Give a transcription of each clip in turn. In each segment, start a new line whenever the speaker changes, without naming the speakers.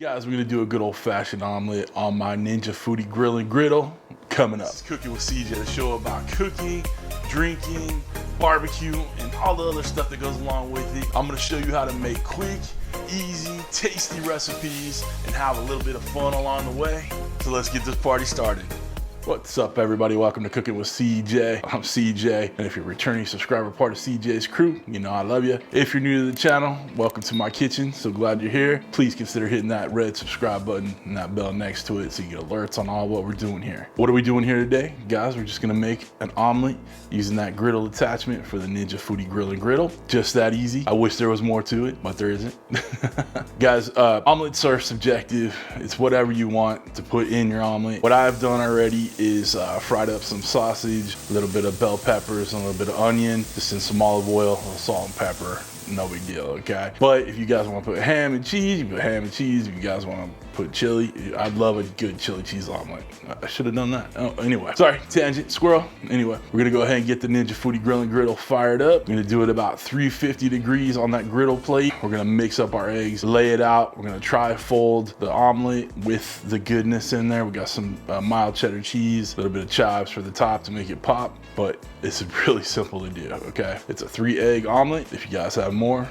Guys, we're gonna do a good old-fashioned omelet on my Ninja Foodi Grill and Griddle coming up. This is Cooking with CJ, the show about cooking, drinking, barbecue, and all the other stuff that goes along with it. I'm gonna show you how to make quick, easy, tasty recipes and have a little bit of fun along the way. So let's get this party started. What's up, everybody? Welcome to Cooking with CJ. I'm CJ, and if you're a returning subscriber, part of CJ's crew, you know I love you. If you're new to the channel, welcome to my kitchen. So glad you're here. Please consider hitting that red subscribe button and that bell next to it so you get alerts on all what we're doing here. What are we doing here today? Guys, we're just gonna make an omelet using that griddle attachment for the Ninja Foodi Grill and Griddle. Just that easy. I wish there was more to it, but there isn't. Guys, omelets are subjective. It's whatever you want to put in your omelet. What I've done already is fried up some sausage, a little bit of bell peppers, and a little bit of onion, just in some olive oil, a little salt and pepper. No big deal, okay? But if you guys want to put ham and cheese, you put ham and cheese. If you guys want to put chili, I'd love a good chili cheese omelet. I should have done that. Oh, anyway, sorry, tangent, squirrel. Anyway, we're gonna go ahead and get the Ninja Foodi Grill and Griddle fired up. We're gonna do it about 350 degrees on that griddle plate. We're gonna mix up our eggs, lay it out. We're gonna tri-fold the omelet with the goodness in there. We got some mild cheddar cheese, a little bit of chives for the top to make it pop, but it's really simple to do, okay? It's a 3-egg omelet. If you guys have more,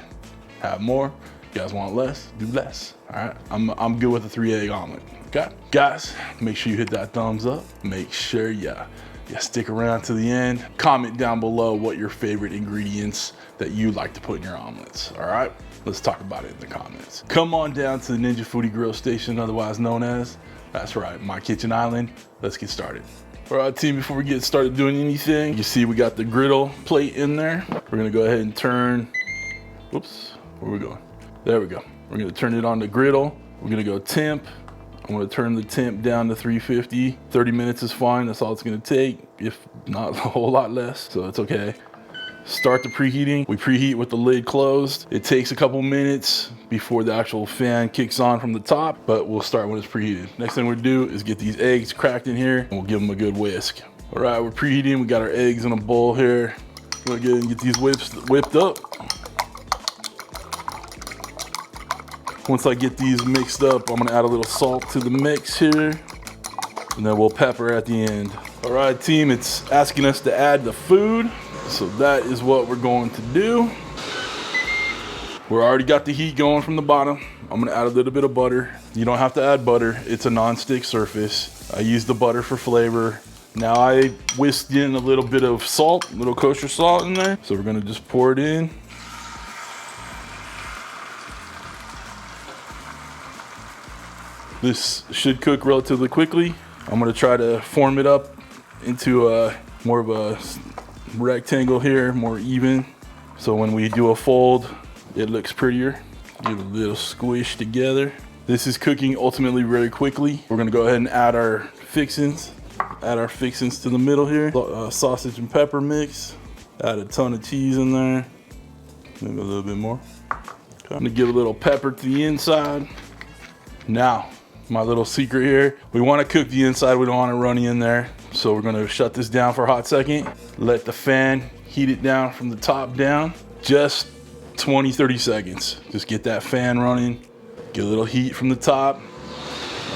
have more. If you guys want less, do less. All right, I'm good with a 3-egg omelet. Okay, guys, make sure you hit that thumbs up. Make sure you stick around to the end. Comment down below what your favorite ingredients that you like to put in your omelets. All right, let's talk about it in the comments. Come on down to the Ninja Foodi Grill Station, otherwise known as, that's right, my kitchen island. Let's get started. All right, team, before we get started doing anything, you see we got the griddle plate in there. We're gonna go ahead and turn, whoops, where we going? There we go. We're gonna turn it on the griddle. We're gonna go temp. I'm gonna turn the temp down to 350. 30 minutes is fine, that's all it's gonna take, if not a whole lot less, so it's okay. Start the preheating. We preheat with the lid closed. It takes a couple minutes before the actual fan kicks on from the top, but we'll start when it's preheated. Next thing we'll do is get these eggs cracked in here, and we'll give them a good whisk. All right, we're preheating. We got our eggs in a bowl here. We'll go ahead and get these whipped up. Once I get these mixed up, I'm gonna add a little salt to the mix here, and then we'll pepper at the end. All right, team, it's asking us to add the food, so that is what we're going to do. We're already got the heat going from the bottom. I'm gonna add a little bit of butter. You don't have to add butter, it's a non-stick surface. I use the butter for flavor. Now I whisked in a little bit of salt, a little kosher salt in there. So we're gonna just pour it in. This should cook relatively quickly. I'm gonna try to form it up into more of a rectangle here, more even. So when we do a fold, it looks prettier. Give it a little squish together. This is cooking ultimately very quickly. We're gonna go ahead and add our fixins. Add our fixins to the middle here. Sausage and pepper mix. Add a ton of cheese in there. Maybe a little bit more. I'm gonna give a little pepper to the inside. Now, my little secret here, we want to cook the inside, we don't want it runny in there, so we're going to shut this down for a hot second, let the fan heat it down from the top down, just 20-30 seconds. Just get that fan running, get a little heat from the top.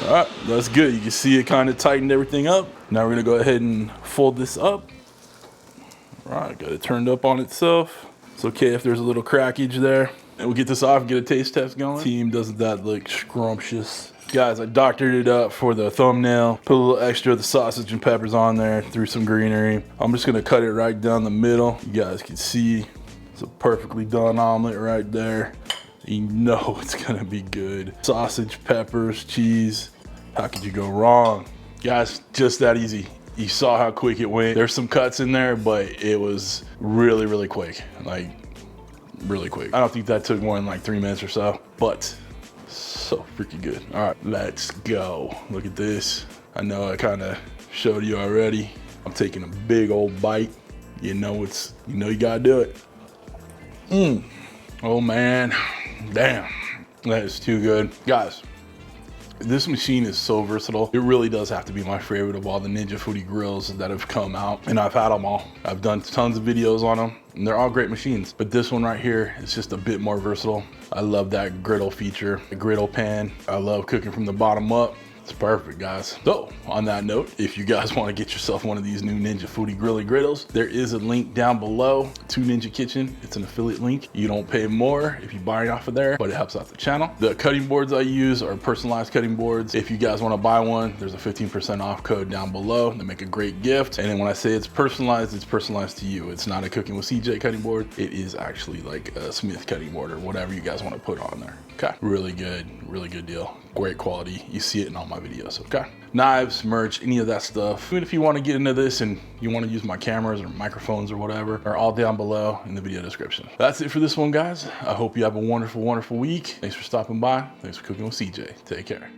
All right, that's good. You can see it kind of tightened everything up. Now we're going to go ahead and fold this up. All right, got it turned up on itself. It's okay if there's a little crackage there. And we'll get this off and get a taste test going. Team, doesn't that look scrumptious? Guys, I doctored it up for the thumbnail, put a little extra of the sausage and peppers on there, threw some greenery. I'm just gonna cut it right down the middle. You guys can see it's a perfectly done omelet right there. You know it's gonna be good. Sausage, peppers, cheese, how could you go wrong? Guys, just that easy. You saw how quick it went. There's some cuts in there, but it was really, really quick. Like, really quick. I don't think that took more than like 3 minutes or so, but so freaking good. All right, let's go. Look at this. I know I kind of showed you already. I'm taking a big old bite. You know you gotta do it. Oh man, damn, that is too good. Guys, this machine is so versatile. It really does have to be my favorite of all the Ninja Foodi grills that have come out, and I've had them all. I've done tons of videos on them, and they're all great machines, but this one right here is just a bit more versatile. I love that griddle feature, the griddle pan. I love cooking from the bottom up. It's perfect, guys. So on that note, if you guys want to get yourself one of these new Ninja Foodi Griddles, there is a link down below to Ninja Kitchen. It's an affiliate link. You don't pay more if you buy off of there, but it helps out the channel. The cutting boards I use are personalized cutting boards. If you guys want to buy one, there's a 15% off code down below. They make a great gift. And then when I say it's personalized to you. It's not a Cooking with CJ cutting board. It is actually like a Smith cutting board or whatever you guys want to put on there. Okay, really good deal. Great quality. You see it in all my videos. Okay, knives, merch, any of that stuff. Even if you want to get into this and you want to use my cameras or microphones or whatever, are all down below in the video description. That's it for this one, guys. I hope you have a wonderful week. Thanks for stopping by. Thanks for cooking with CJ. Take care.